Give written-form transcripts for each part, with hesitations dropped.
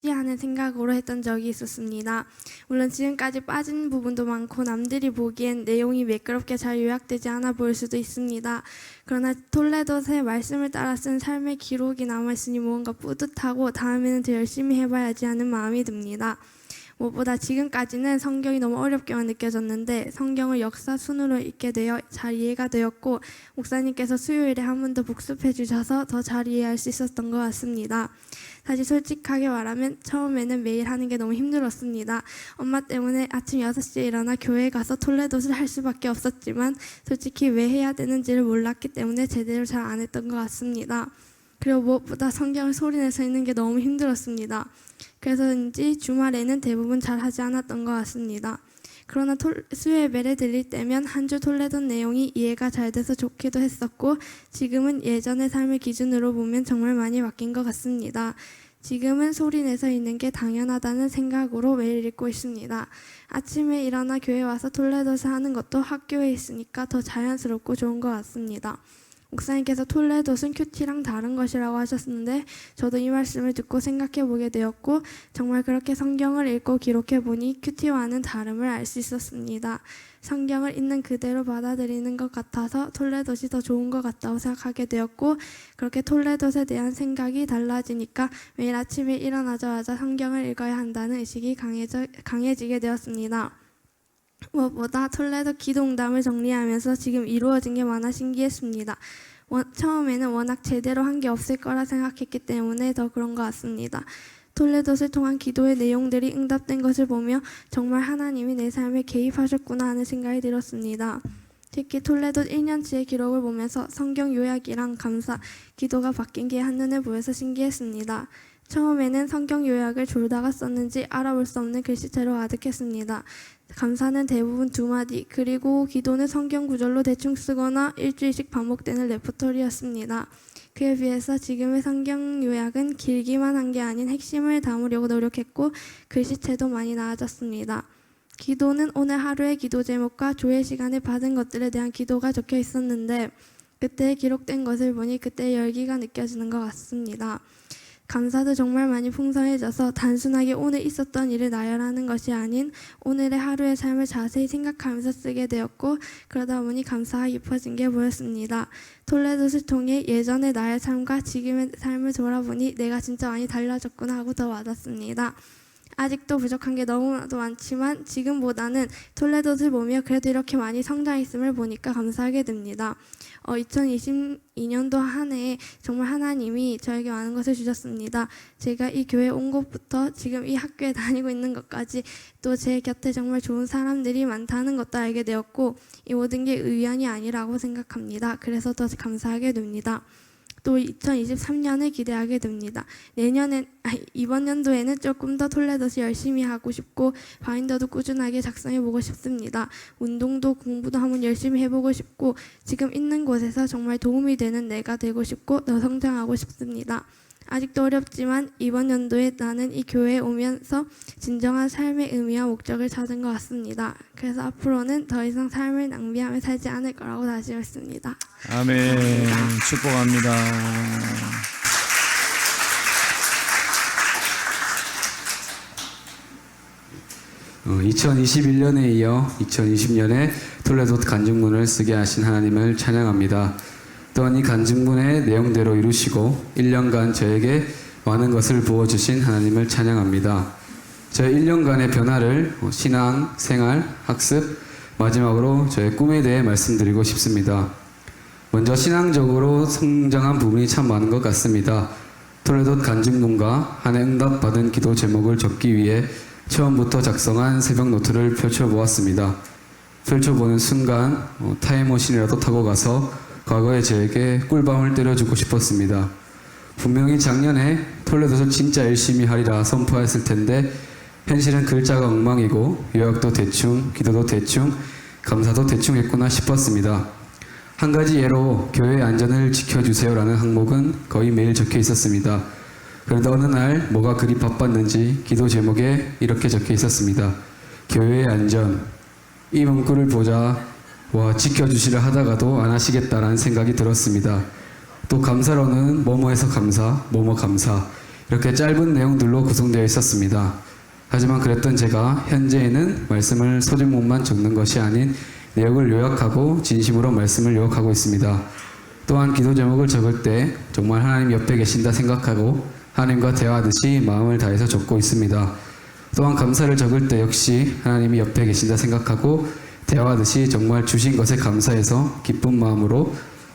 하는 생각으로 했던 적이 있었습니다. 물론 지금까지 빠진 부분도 많고 남들이 보기엔 내용이 매끄럽게 잘 요약되지 않아 보일 수도 있습니다. 그러나 톨레도의 말씀을 따라 쓴 삶의 기록이 남아있으니 무언가 뿌듯하고 다음에는 더 열심히 해봐야지 하는 마음이 듭니다. 무엇보다 지금까지는 성경이 너무 어렵게만 느껴졌는데 성경을 역사 순으로 읽게 되어 잘 이해가 되었고 목사님께서 수요일에 한 번 더 복습해 주셔서 더 잘 이해할 수 있었던 것 같습니다. 사실 솔직하게 말하면 처음에는 매일 하는 게 너무 힘들었습니다. 엄마 때문에 아침 6시에 일어나 교회에 가서 톨레도를 할 수밖에 없었지만 솔직히 왜 해야 되는지를 몰랐기 때문에 제대로 잘 안 했던 것 같습니다. 그리고 무엇보다 성경을 소리내서 읽는 게 너무 힘들었습니다. 그래서인지 주말에는 대부분 잘 하지 않았던 것 같습니다. 그러나 수요 예배를 드릴 때면 한 주 톨레도 내용이 이해가 잘 돼서 좋기도 했었고 지금은 예전의 삶을 기준으로 보면 정말 많이 바뀐 것 같습니다. 지금은 소리내서 읽는 게 당연하다는 생각으로 매일 읽고 있습니다. 아침에 일어나 교회 와서 톨레도서 하는 것도 학교에 있으니까 더 자연스럽고 좋은 것 같습니다. 목사님께서 톨레도는 큐티랑 다른 것이라고 하셨는데 저도 이 말씀을 듣고 생각해 보게 되었고 정말 그렇게 성경을 읽고 기록해 보니 큐티와는 다름을 알 수 있었습니다. 성경을 있는 그대로 받아들이는 것 같아서 톨레도시 더 좋은 것 같다고 생각하게 되었고 그렇게 톨레도에 대한 생각이 달라지니까 매일 아침에 일어나자마자 성경을 읽어야 한다는 의식이 강해지게 되었습니다. 무엇보다 톨레도 기도응답을 정리하면서 지금 이루어진 게 많아 신기했습니다. 처음에는 워낙 제대로 한 게 없을 거라 생각했기 때문에 더 그런 것 같습니다. 톨레도를 통한 기도의 내용들이 응답된 것을 보며 정말 하나님이 내 삶에 개입하셨구나 하는 생각이 들었습니다. 특히 톨레도 1년치의 기록을 보면서 성경 요약이랑 감사, 기도가 바뀐 게 한눈에 보여서 신기했습니다. 처음에는 성경 요약을 졸다가 썼는지 알아볼 수 없는 글씨체로 가득했습니다. 감사는 대부분 2마디, 그리고 기도는 성경 구절로 대충 쓰거나 일주일씩 반복되는 레퍼토리였습니다. 그에 비해서 지금의 성경 요약은 길기만 한 게 아닌 핵심을 담으려고 노력했고 글씨체도 많이 나아졌습니다. 기도는 오늘 하루의 기도 제목과 조회 시간에 받은 것들에 대한 기도가 적혀 있었는데 그때 기록된 것을 보니 그때의 열기가 느껴지는 것 같습니다. 감사도 정말 많이 풍성해져서 단순하게 오늘 있었던 일을 나열하는 것이 아닌 오늘의 하루의 삶을 자세히 생각하면서 쓰게 되었고 그러다 보니 감사가 깊어진 게 보였습니다. 톨레도를 통해 예전의 나의 삶과 지금의 삶을 돌아보니 내가 진짜 많이 달라졌구나 하고 더 와닿습니다. 아직도 부족한 게 너무나도 많지만 지금보다는 톨레도를 보며 그래도 이렇게 많이 성장했음을 보니까 감사하게 됩니다. 2022년도 한 해에 정말 하나님이 저에게 많은 것을 주셨습니다. 제가 이 교회에 온 것부터 지금 이 학교에 다니고 있는 것까지 또 제 곁에 정말 좋은 사람들이 많다는 것도 알게 되었고 이 모든 게 의연이 아니라고 생각합니다. 그래서 더 감사하게 됩니다. 또 2023년을 기대하게 됩니다. 이번 연도에는 조금 더 톨레도를 열심히 하고 싶고 바인더도 꾸준하게 작성해보고 싶습니다. 운동도 공부도 한번 열심히 해보고 싶고 지금 있는 곳에서 정말 도움이 되는 내가 되고 싶고 더 성장하고 싶습니다. 아직도 어렵지만 이번 연도에 나는 이 교회에 오면서 진정한 삶의 의미와 목적을 찾은 것 같습니다. 그래서 앞으로는 더 이상 삶을 낭비하며 살지 않을 거라고 다짐했습니다. 아멘. 축복합니다. 어, 2021년에 이어 2020년에 톨레도 간증문을 쓰게 하신 하나님을 찬양합니다. 또한 이 간증문의 내용대로 이루시고 1년간 저에게 많은 것을 부어주신 하나님을 찬양합니다. 저의 1년간의 변화를 신앙, 생활, 학습, 마지막으로 저의 꿈에 대해 말씀드리고 싶습니다. 먼저 신앙적으로 성장한 부분이 참 많은 것 같습니다. 톨레도 간증문과 한 해 응답받은 기도 제목을 적기 위해 처음부터 작성한 새벽 노트를 펼쳐보았습니다. 펼쳐보는 순간 타임머신이라도 타고 가서 과거의 저에게 꿀밤을 때려주고 싶었습니다. 분명히 작년에 톨레도서 진짜 열심히 하리라 선포했을 텐데 현실은 글자가 엉망이고 요약도 대충, 기도도 대충, 감사도 대충 했구나 싶었습니다. 한 가지 예로 교회의 안전을 지켜주세요라는 항목은 거의 매일 적혀 있었습니다. 그런데 어느 날 뭐가 그리 바빴는지 기도 제목에 이렇게 적혀 있었습니다. 교회의 안전. 이 문구를 보자 와 지켜주시려 하다가도 안 하시겠다라는 생각이 들었습니다. 또 감사로는 뭐뭐해서 감사, 뭐뭐 감사. 이렇게 짧은 내용들로 구성되어 있었습니다. 하지만 그랬던 제가 현재에는 말씀을 소제목만 적는 것이 아닌 내용을 요약하고 진심으로 말씀을 요약하고 있습니다. 또한 기도 제목을 적을 때 정말 하나님 옆에 계신다 생각하고 하나님과 대화하듯이 마음을 다해서 적고 있습니다. 또한 감사를 적을 때 역시 하나님이 옆에 계신다 생각하고 대화하듯이 정말 주신 것에 감사해서 기쁜 마음으로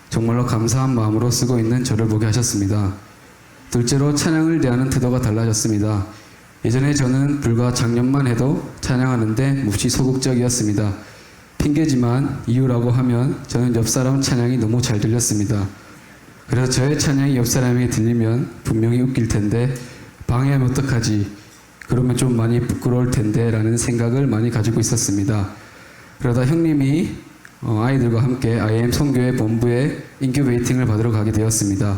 정말로 감사한 마음으로 쓰고 있는 저를 보게 하셨습니다. 둘째로 찬양을 대하는 태도가 달라졌습니다. 예전에 저는 불과 작년만 해도 찬양하는데 몹시 소극적이었습니다. 핑계지만 이유라고 하면 저는 옆 사람 찬양이 너무 잘 들렸습니다. 그래서 저의 찬양이 옆 사람에게 들리면 분명히 웃길 텐데 방해하면 어떡하지? 그러면 좀 많이 부끄러울 텐데 라는 생각을 많이 가지고 있었습니다. 그러다 형님이 아이들과 함께 IM 선교회 본부에 인큐베이팅을 받으러 가게 되었습니다.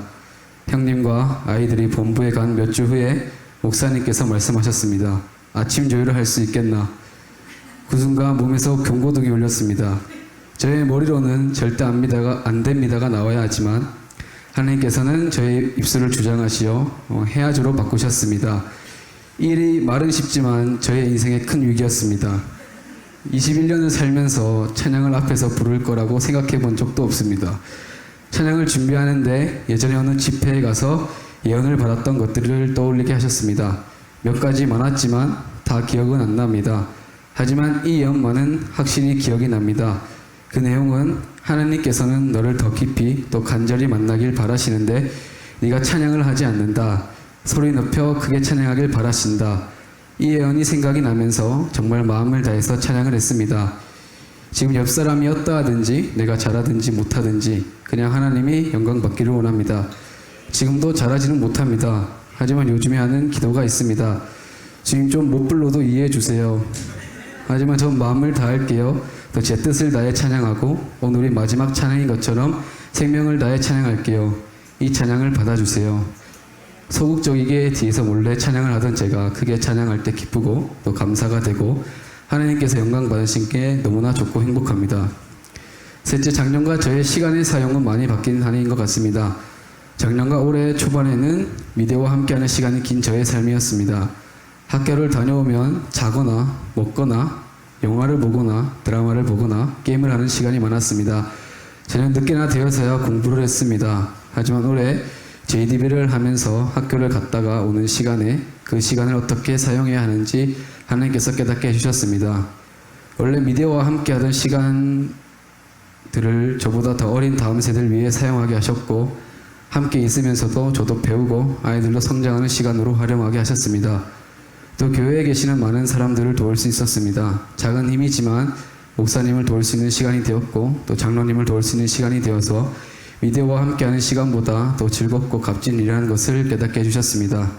형님과 아이들이 본부에 간 몇 주 후에 목사님께서 말씀하셨습니다. 아침 조율을 할 수 있겠나? 그 순간 몸에서 경고등이 울렸습니다. 저의 머리로는 절대 안 됩니다가 나와야 하지만 하나님께서는 저의 입술을 주장하시어 해야죠로 바꾸셨습니다. 이 말은 쉽지만 저의 인생의 큰 위기였습니다. 21년을 살면서 찬양을 앞에서 부를 거라고 생각해 본 적도 없습니다. 찬양을 준비하는데 예전에 어느 집회에 가서 예언을 받았던 것들을 떠올리게 하셨습니다. 몇 가지 많았지만 다 기억은 안 납니다. 하지만 이 예언만은 확실히 기억이 납니다. 그 내용은 하나님께서는 너를 더 깊이 또 간절히 만나길 바라시는데 네가 찬양을 하지 않는다. 소리 높여 크게 찬양하길 바라신다. 이 예언이 생각이 나면서 정말 마음을 다해서 찬양을 했습니다. 지금 옆 사람이 어떠하든지 내가 잘하든지 못하든지 그냥 하나님이 영광 받기를 원합니다. 지금도 잘하지는 못합니다. 하지만 요즘에 하는 기도가 있습니다. 지금 좀 못 불러도 이해해 주세요. 하지만 전 마음을 다할게요. 또 제 뜻을 다해 찬양하고 오늘이 마지막 찬양인 것처럼 생명을 다해 찬양할게요. 이 찬양을 받아주세요. 소극적이게 뒤에서 몰래 찬양을 하던 제가 크게 찬양할 때 기쁘고 또 감사가 되고 하나님께서 영광 받으신 게 너무나 좋고 행복합니다. 셋째, 작년과 저의 시간의 사용은 많이 바뀐 한 해인 것 같습니다. 작년과 올해 초반에는 미대와 함께하는 시간이 긴 저의 삶이었습니다. 학교를 다녀오면 자거나 먹거나 영화를 보거나 드라마를 보거나 게임을 하는 시간이 많았습니다. 저는 늦게나 되어서야 공부를 했습니다. 하지만 올해 JDB를 하면서 학교를 갔다가 오는 시간에 그 시간을 어떻게 사용해야 하는지 하나님께서 깨닫게 해주셨습니다. 원래 미대와 함께하던 시간들을 저보다 더 어린 다음 세대를 위해 사용하게 하셨고 함께 있으면서도 저도 배우고 아이들도 성장하는 시간으로 활용하게 하셨습니다. 또 교회에 계시는 많은 사람들을 도울 수 있었습니다. 작은 힘이지만 목사님을 도울 수 있는 시간이 되었고 또 장로님을 도울 수 있는 시간이 되어서 미대와 함께하는 시간보다 더 즐겁고 값진 일이라는 것을 깨닫게 해주셨습니다.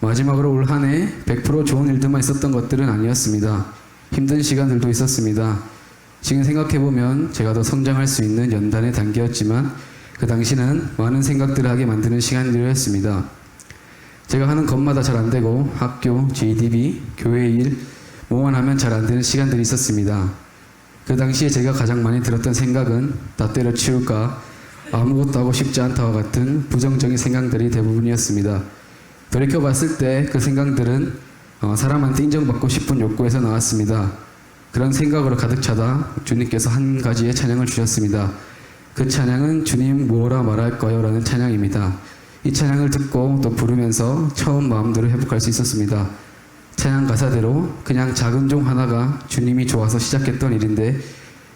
마지막으로 올 한 해 100% 좋은 일들만 있었던 것들은 아니었습니다. 힘든 시간들도 있었습니다. 지금 생각해보면 제가 더 성장할 수 있는 연단의 단계였지만 그 당시는 많은 생각들을 하게 만드는 시간들이었습니다. 제가 하는 것마다 잘 안되고 학교, JDB, 교회 일, 뭐만 하면 잘 안되는 시간들이 있었습니다. 그 당시에 제가 가장 많이 들었던 생각은 다 때려치울까, 아무것도 하고 싶지 않다와 같은 부정적인 생각들이 대부분이었습니다. 돌이켜봤을 때 그 생각들은 사람한테 인정받고 싶은 욕구에서 나왔습니다. 그런 생각으로 가득 차다 주님께서 한 가지의 찬양을 주셨습니다. 그 찬양은 주님 뭐라 말할까요? 라는 찬양입니다. 이 찬양을 듣고 또 부르면서 처음 마음대로 회복할 수 있었습니다. 찬양 가사대로 그냥 작은 종 하나가 주님이 좋아서 시작했던 일인데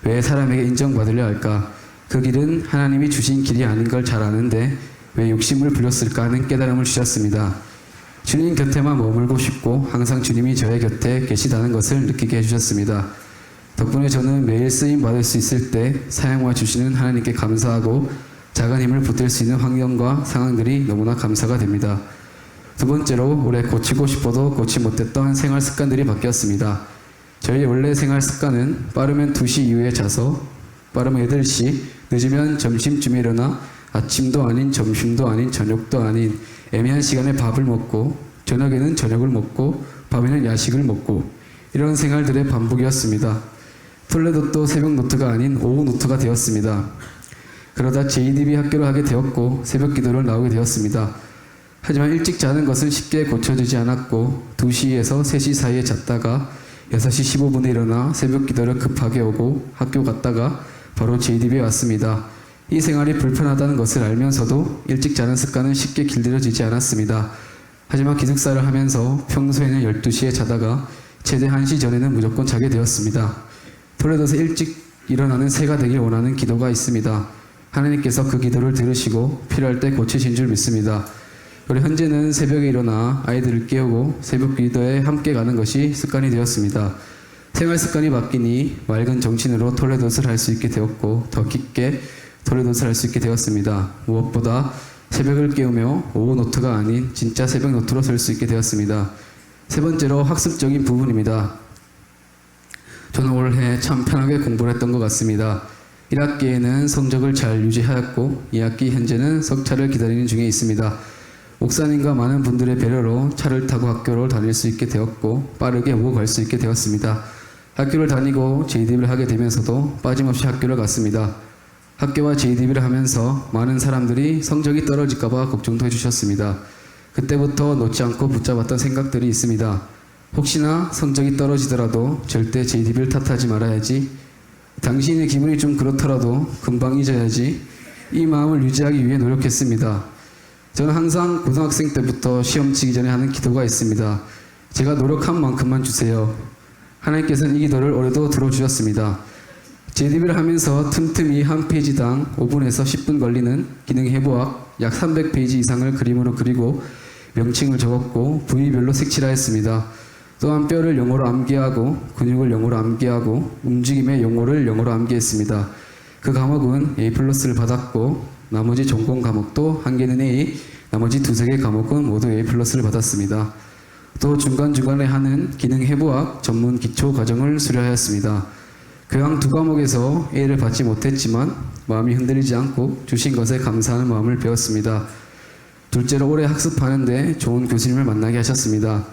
왜 사람에게 인정받으려 할까? 그 길은 하나님이 주신 길이 아닌 걸 잘 아는데 왜 욕심을 부렸을까 하는 깨달음을 주셨습니다. 주님 곁에만 머물고 싶고 항상 주님이 저의 곁에 계시다는 것을 느끼게 해주셨습니다. 덕분에 저는 매일 쓰임 받을 수 있을 때 사용해 주시는 하나님께 감사하고 작은 힘을 붙들 수 있는 환경과 상황들이 너무나 감사가 됩니다. 두 번째로 올해 고치고 싶어도 고치 못했던 생활 습관들이 바뀌었습니다. 저희 원래 생활 습관은 빠르면 2시 이후에 자서 빠르면 8시, 늦으면 점심쯤에 일어나 아침도 아닌 점심도 아닌 저녁도 아닌 애매한 시간에 밥을 먹고 저녁에는 저녁을 먹고 밤에는 야식을 먹고 이런 생활들의 반복이었습니다. 톨레도도 새벽 노트가 아닌 오후 노트가 되었습니다. 그러다 JDB 학교를 하게 되었고 새벽 기도를 나오게 되었습니다. 하지만 일찍 자는 것은 쉽게 고쳐지지 않았고 2시에서 3시 사이에 잤다가 6시 15분에 일어나 새벽 기도를 급하게 오고 학교 갔다가 바로 JDB에 왔습니다. 이 생활이 불편하다는 것을 알면서도 일찍 자는 습관은 쉽게 길들여지지 않았습니다. 하지만 기숙사를 하면서 평소에는 12시에 자다가 최대 1시 전에는 무조건 자게 되었습니다. 톨레도에서 일찍 일어나는 새가 되길 원하는 기도가 있습니다. 하나님께서 그 기도를 들으시고 필요할 때 고치신 줄 믿습니다. 그리고 현재는 새벽에 일어나 아이들을 깨우고 새벽 기도에 함께 가는 것이 습관이 되었습니다. 생활 습관이 바뀌니 맑은 정신으로 톨레도스를 할 수 있게 되었고 더 깊게 톨레도스를 할 수 있게 되었습니다. 무엇보다 새벽을 깨우며 오후 노트가 아닌 진짜 새벽 노트로 설 수 있게 되었습니다. 세 번째로 학습적인 부분입니다. 저는 올해 참 편하게 공부를 했던 것 같습니다. 1학기에는 성적을 잘 유지하였고 2학기 현재는 석차를 기다리는 중에 있습니다. 목사님과 많은 분들의 배려로 차를 타고 학교를 다닐 수 있게 되었고 빠르게 오고 갈 수 있게 되었습니다. 학교를 다니고 JDB를 하게 되면서도 빠짐없이 학교를 갔습니다. 학교와 JDB를 하면서 많은 사람들이 성적이 떨어질까봐 걱정도 해주셨습니다. 그때부터 놓지 않고 붙잡았던 생각들이 있습니다. 혹시나 성적이 떨어지더라도 절대 JDB를 탓하지 말아야지. 당신의 기분이 좀 그렇더라도 금방 잊어야지. 이 마음을 유지하기 위해 노력했습니다. 저는 항상 고등학생 때부터 시험 치기 전에 하는 기도가 있습니다. 제가 노력한 만큼만 주세요. 하나님께서는 이 기도를 올해도 들어주셨습니다. JDB를 하면서 틈틈이 한 페이지당 5분에서 10분 걸리는 기능 해부학 약 300페이지 이상을 그림으로 그리고 명칭을 적었고 부위별로 색칠하였습니다. 또한 뼈를 영어로 암기하고 근육을 영어로 암기하고 움직임의 용어를 영어로 암기했습니다. 그 과목은 A+를 받았고 나머지 전공 과목도 한 개는 A, 나머지 2-3개 과목은 모두 A+를 받았습니다. 또 중간중간에 하는 기능 해부학 전문 기초 과정을 수료하였습니다. 교양 2과목에서 A를 받지 못했지만 마음이 흔들리지 않고 주신 것에 감사하는 마음을 배웠습니다. 둘째로 올해 학습하는데 좋은 교수님을 만나게 하셨습니다.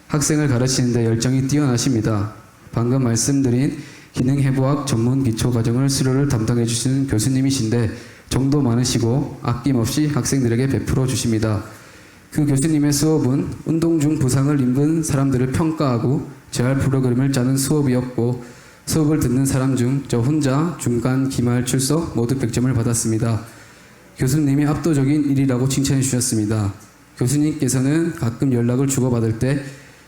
학생을 가르치는데 열정이 뛰어나십니다. 방금 말씀드린 기능 해부학 전문 기초 과정을 수료를 담당해 주시는 교수님이신데 정도 많으시고 아낌없이 학생들에게 베풀어 주십니다. 그 교수님의 수업은 운동 중 부상을 입은 사람들을 평가하고 재활 프로그램을 짜는 수업이었고 수업을 듣는 사람 중 저 혼자 중간 기말 출석 모두 100점을 받았습니다. 교수님이 압도적인 일이라고 칭찬해 주셨습니다. 교수님께서는 가끔 연락을 주고받을 때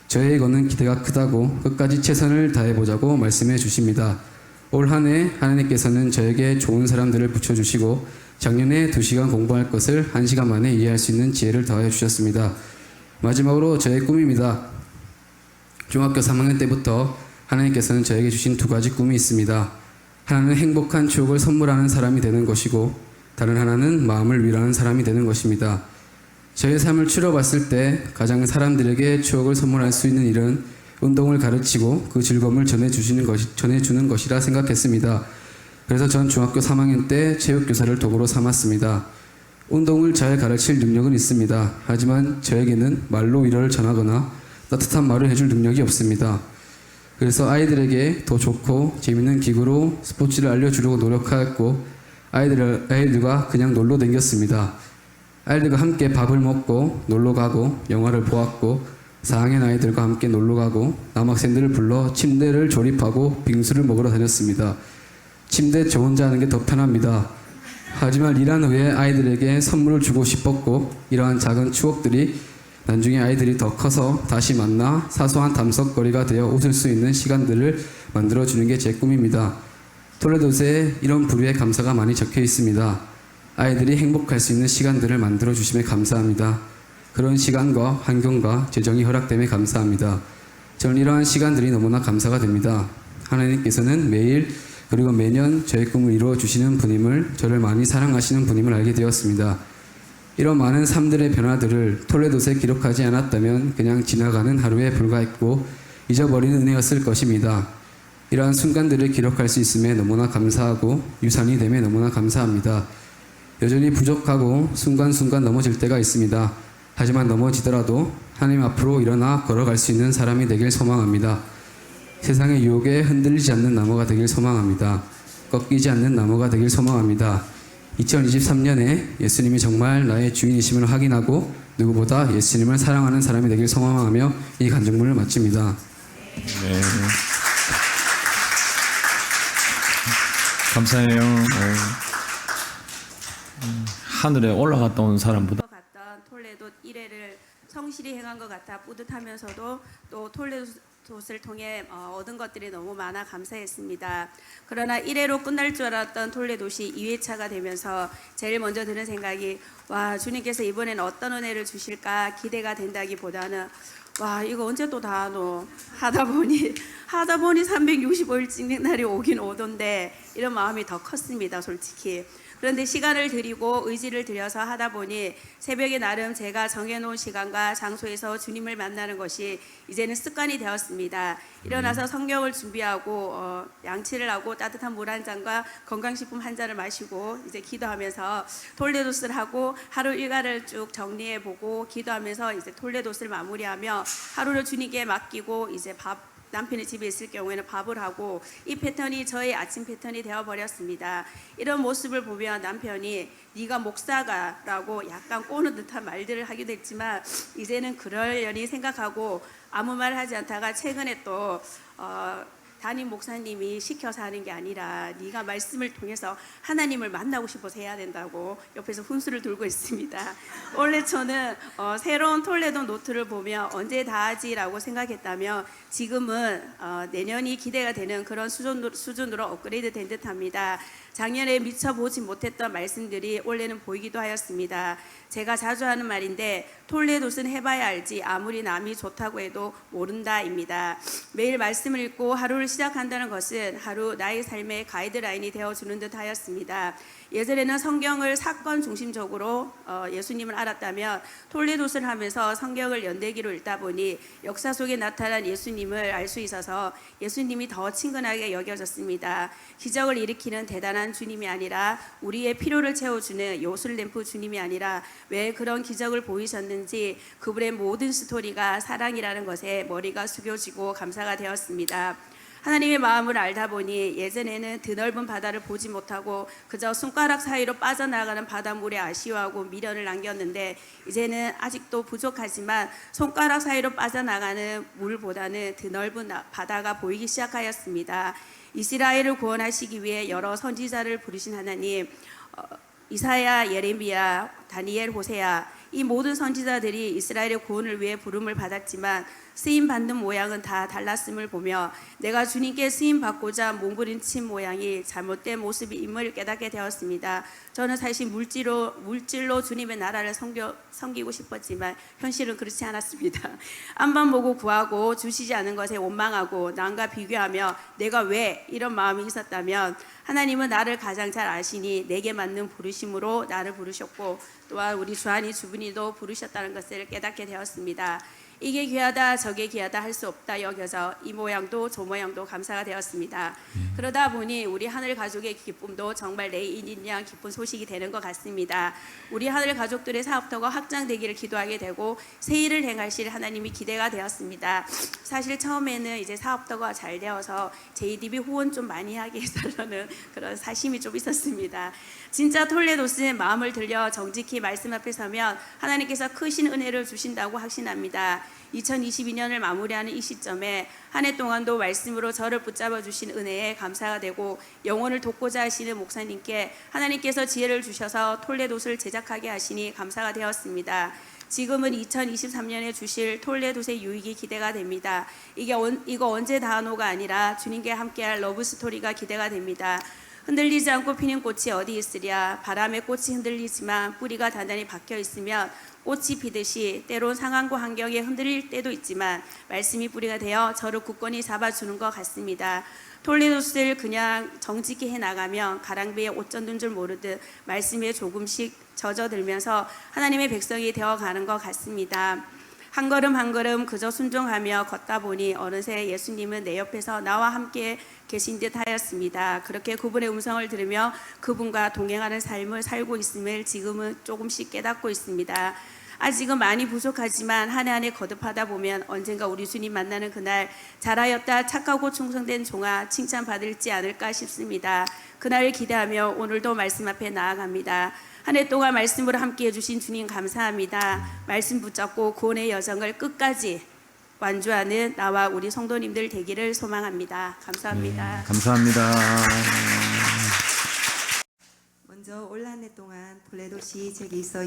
저에게 거는 기대가 크다고 끝까지 최선을 다해보자고 말씀해 주십니다. 올 한 해 하나님께서는 저에게 좋은 사람들을 붙여주시고 작년에 2시간 공부할 것을 1시간 만에 이해할 수 있는 지혜를 더해 주셨습니다. 마지막으로 저의 꿈입니다. 중학교 3학년 때부터 하나님께서는 저에게 주신 2가지 꿈이 있습니다. 하나는 행복한 추억을 선물하는 사람이 되는 것이고 다른 하나는 마음을 위로하는 사람이 되는 것입니다. 저의 삶을 추려봤을 때 가장 사람들에게 추억을 선물할 수 있는 일은 운동을 가르치고 그 즐거움을 전해주는 것이라 생각했습니다. 그래서 전 중학교 3학년 때 체육교사를 도구로 삼았습니다. 운동을 잘 가르칠 능력은 있습니다. 하지만 저에게는 말로 위로를 전하거나 따뜻한 말을 해줄 능력이 없습니다. 그래서 아이들에게 더 좋고 재밌는 기구로 스포츠를 알려주려고 노력하였고 아이들과 그냥 놀러 다녔습니다. 아이들과 함께 밥을 먹고 놀러 가고 영화를 보았고 4학년 아이들과 함께 놀러 가고 남학생들을 불러 침대를 조립하고 빙수를 먹으러 다녔습니다. 침대 저 혼자 하는 게 더 편합니다. 하지만 일한 후에 아이들에게 선물을 주고 싶었고 이러한 작은 추억들이 나중에 아이들이 더 커서 다시 만나 사소한 담석거리가 되어 웃을 수 있는 시간들을 만들어주는 게 제 꿈입니다. 톨레도스에 이런 부류의 감사가 많이 적혀 있습니다. 아이들이 행복할 수 있는 시간들을 만들어주심에 감사합니다. 그런 시간과 환경과 재정이 허락됨에 감사합니다. 저는 이러한 시간들이 너무나 감사가 됩니다. 하나님께서는 매일 그리고 매년 저의 꿈을 이루어주시는 분임을 저를 많이 사랑하시는 분임을 알게 되었습니다. 이런 많은 삶들의 변화들을 톨레도스에 기록하지 않았다면 그냥 지나가는 하루에 불과했고 잊어버리는 은혜였을 것입니다. 이러한 순간들을 기록할 수 있음에 너무나 감사하고 유산이 됨에 너무나 감사합니다. 여전히 부족하고 순간순간 넘어질 때가 있습니다. 하지만 넘어지더라도 하나님 앞으로 일어나 걸어갈 수 있는 사람이 되길 소망합니다. 세상의 유혹에 흔들리지 않는 나무가 되길 소망합니다. 꺾이지 않는 나무가 되길 소망합니다. 2023년에 예수님이 정말 나의 주인이심을 확인하고 누구보다 예수님을 사랑하는 사람이 되길 소망하며 이 간증문을 마칩니다. 네. 감사해요. 하늘에 올라갔다 온 사람보다 갔던 톨레도 1회를 성실히 행한 것 같아 뿌듯하면서도 또 톨레도를 통해 얻은 것들이 너무 많아 감사했습니다. 그러나 1회로 끝날 줄 알았던 톨레도시 2회차가 되면서 제일 먼저 드는 생각이 와 주님께서 이번에는 어떤 은혜를 주실까 기대가 된다기보다는 와 이거 언제 또 다 하노 하다 보니 365일 찍는 날이 오긴 오던데 이런 마음이 더 컸습니다 솔직히. 그런데 시간을 들이고 의지를 들여서 하다 보니 새벽에 나름 제가 정해놓은 시간과 장소에서 주님을 만나는 것이 이제는 습관이 되었습니다. 일어나서 성경을 준비하고 양치를 하고 따뜻한 물 한 잔과 건강식품 한 잔을 마시고 이제 기도하면서 톨레도스를 하고 하루 일과를 쭉 정리해보고 기도하면서 이제 톨레도스를 마무리하며 하루를 주님께 맡기고 이제 남편이 집에 있을 경우에는 밥을 하고 이 패턴이 저의 아침 패턴이 되어버렸습니다. 이런 모습을 보면 남편이 네가 목사가 라고 약간 꼬는 듯한 말들을 하기도 했지만 이제는 그러려니 생각하고 아무 말 하지 않다가 최근에 또 담임 목사님이 시켜서 하는 게 아니라 네가 말씀을 통해서 하나님을 만나고 싶어서 해야 된다고 옆에서 훈수를 둘고 있습니다. 원래 저는 새로운 톨레도 노트를 보면 언제 다 하지라고 생각했다면 지금은 내년이 기대가 되는 그런 수준으로 업그레이드 된 듯합니다. 작년에 미처 보지 못했던 말씀들이 올해는 보이기도 하였습니다. 제가 자주 하는 말인데 톨레도스는 해봐야 알지 아무리 남이 좋다고 해도 모른다입니다. 매일 말씀을 읽고 하루를 시작한다는 것은 하루 나의 삶의 가이드라인이 되어주는 듯 하였습니다. 예전에는 성경을 사건 중심적으로 예수님을 알았다면 톨레도스를 하면서 성경을 연대기로 읽다 보니 역사 속에 나타난 예수님을 알 수 있어서 예수님이 더 친근하게 여겨졌습니다. 기적을 일으키는 대단한 주님이 아니라 우리의 필요를 채워주는 요술램프 주님이 아니라 왜 그런 기적을 보이셨는지 그분의 모든 스토리가 사랑이라는 것에 머리가 숙여지고 감사가 되었습니다. 하나님의 마음을 알다 보니 예전에는 드넓은 바다를 보지 못하고 그저 손가락 사이로 빠져나가는 바닷물에 아쉬워하고 미련을 남겼는데 이제는 아직도 부족하지만 손가락 사이로 빠져나가는 물보다는 드넓은 바다가 보이기 시작하였습니다. 이스라엘을 구원하시기 위해 여러 선지자를 부르신 하나님, 이사야, 예레미야, 다니엘, 호세아 이 모든 선지자들이 이스라엘의 구원을 위해 부름을 받았지만 쓰임 받는 모양은 다 달랐음을 보며 내가 주님께 쓰임 받고자 몸부림친 모양이 잘못된 모습임을 깨닫게 되었습니다. 저는 사실 물질로 주님의 나라를 섬기고 싶었지만 현실은 그렇지 않았습니다. 앞만 보고 구하고 주시지 않은 것에 원망하고 남과 비교하며 내가 왜 이런 마음이 있었다면 하나님은 나를 가장 잘 아시니 내게 맞는 부르심으로 나를 부르셨고 또한 우리 주한이 주분이도 부르셨다는 것을 깨닫게 되었습니다. 이게 귀하다 저게 귀하다 할 수 없다 여겨져 이 모양도 저 모양도 감사가 되었습니다. 그러다 보니 우리 하늘 가족의 기쁨도 정말 내인인 양 기쁜 소식이 되는 것 같습니다. 우리 하늘 가족들의 사업터가 확장되기를 기도하게 되고 새 일을 행하실 하나님이 기대가 되었습니다. 사실 처음에는 이제 사업터가 잘 되어서 JDB 후원 좀 많이 하게 해달라는 그런 사심이 좀 있었습니다. 진짜 톨레도스의 마음을 들려 정직히 말씀 앞에 서면 하나님께서 크신 은혜를 주신다고 확신합니다. 2022년을 마무리하는 이 시점에 한 해 동안도 말씀으로 저를 붙잡아 주신 은혜에 감사가 되고 영혼을 돕고자 하시는 목사님께 하나님께서 지혜를 주셔서 톨레도스를 제작하게 하시니 감사가 되었습니다. 지금은 2023년에 주실 톨레도스의 유익이 기대가 됩니다. 이거 언제 다 하노가 아니라 주님께 함께할 러브 스토리가 기대가 됩니다. 흔들리지 않고 피는 꽃이 어디 있으랴. 바람에 꽃이 흔들리지만 뿌리가 단단히 박혀 있으면 꽃이 피듯이 때론 상황과 환경에 흔들릴 때도 있지만 말씀이 뿌리가 되어 저를 굳건히 잡아주는 것 같습니다. 톨레도스를 그냥 정직히 해나가면 가랑비에 옷 젖는 줄 모르듯 말씀에 조금씩 젖어들면서 하나님의 백성이 되어가는 것 같습니다. 한 걸음 한 걸음 그저 순종하며 걷다 보니 어느새 예수님은 내 옆에서 나와 함께 계신 듯 하였습니다. 그렇게 그분의 음성을 들으며 그분과 동행하는 삶을 살고 있음을 지금은 조금씩 깨닫고 있습니다. 아직은 많이 부족하지만 한 해 한 해 거듭하다 보면 언젠가 우리 주님 만나는 그날 잘하였다 착하고 충성된 종아 칭찬받을지 않을까 싶습니다. 그날을 기대하며 오늘도 말씀 앞에 나아갑니다. 한 해 동안 말씀으로 함께해 주신 주님 감사합니다. 말씀 붙잡고 구원의 여정을 끝까지 완주하는 나와 우리 성도님들 되기를 소망합니다. 감사합니다. 감사합니다. 먼저 올 한 해 동안 톨레도시 제게 있어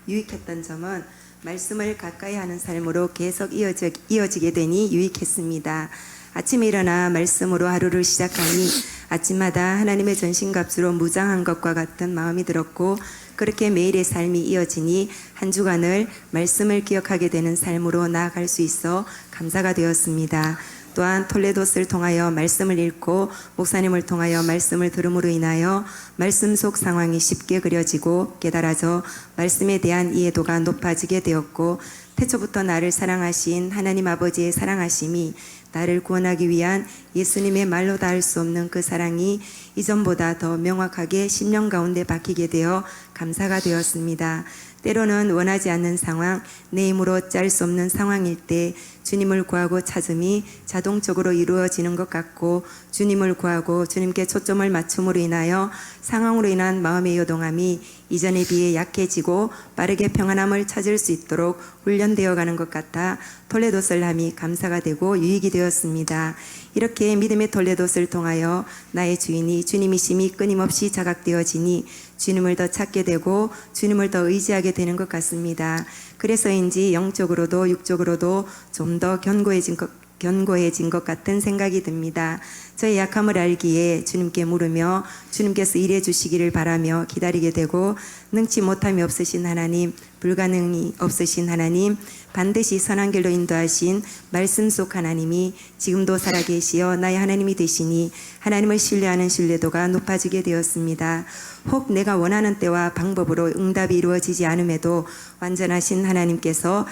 유익했던 점은 말씀을 가까이 하는 삶으로 계속 이어지게 되니 유익했습니다. 아침에 일어나 말씀으로 하루를 시작하니 아침마다 하나님의 전신갑주로 무장한 것과 같은 마음이 들었고 그렇게 매일의 삶이 이어지니 한 주간을 말씀을 기억하게 되는 삶으로 나아갈 수 있어 감사가 되었습니다. 또한 톨레도스를 통하여 말씀을 읽고 목사님을 통하여 말씀을 들음으로 인하여 말씀 속 상황이 쉽게 그려지고 깨달아져 말씀에 대한 이해도가 높아지게 되었고 태초부터 나를 사랑하신 하나님 아버지의 사랑하심이 나를 구원하기 위한 예수님의 말로 닿을 수 없는 그 사랑이 이전보다 더 명확하게 심령 가운데 박히게 되어 감사가 되었습니다. 때로는 원하지 않는 상황, 내 힘으로 짤 수 없는 상황일 때 주님을 구하고 찾음이 자동적으로 이루어지는 것 같고 주님을 구하고 주님께 초점을 맞춤으로 인하여 상황으로 인한 마음의 요동함이 이전에 비해 약해지고 빠르게 평안함을 찾을 수 있도록 훈련되어 가는 것 같아 톨레도설함이 감사가 되고 유익이 되었습니다. 이렇게 믿음의 톨레도스를 통하여 나의 주인이 주님이심이 끊임없이 자각되어지니 주님을 더 찾게 되고 주님을 더 의지하게 되는 것 같습니다. 그래서인지 영적으로도 육적으로도 좀 더 견고해진 것 같은 생각이 듭니다. 저의 약함을 알기에 주님께 물으며 주님께서 일해 주시기를 바라며 기다리게 되고 능치 못함이 없으신 하나님, 불가능이 없으신 하나님, 반드시 선한 길로 인도하신 말씀 속 하나님이 지금도 살아계시어 나의 하나님이 되시니 하나님을 신뢰하는 신뢰도가 높아지게 되었습니다. 혹 내가 원하는 때와 방법으로 응답이 이루어지지 않음에도 완전하신 하나님께서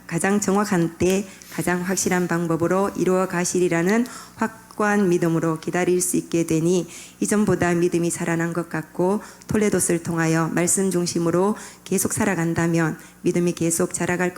가장 정확한 때 가장 확실한 방법으로 이루어 가시리라는 확고한 믿음으로 기다릴 수 있게 되니 이전보다 믿음이 살아난 것 같고 톨레도스를 통하여 말씀 중심으로 계속 살아간다면 믿음이 계속 자라갈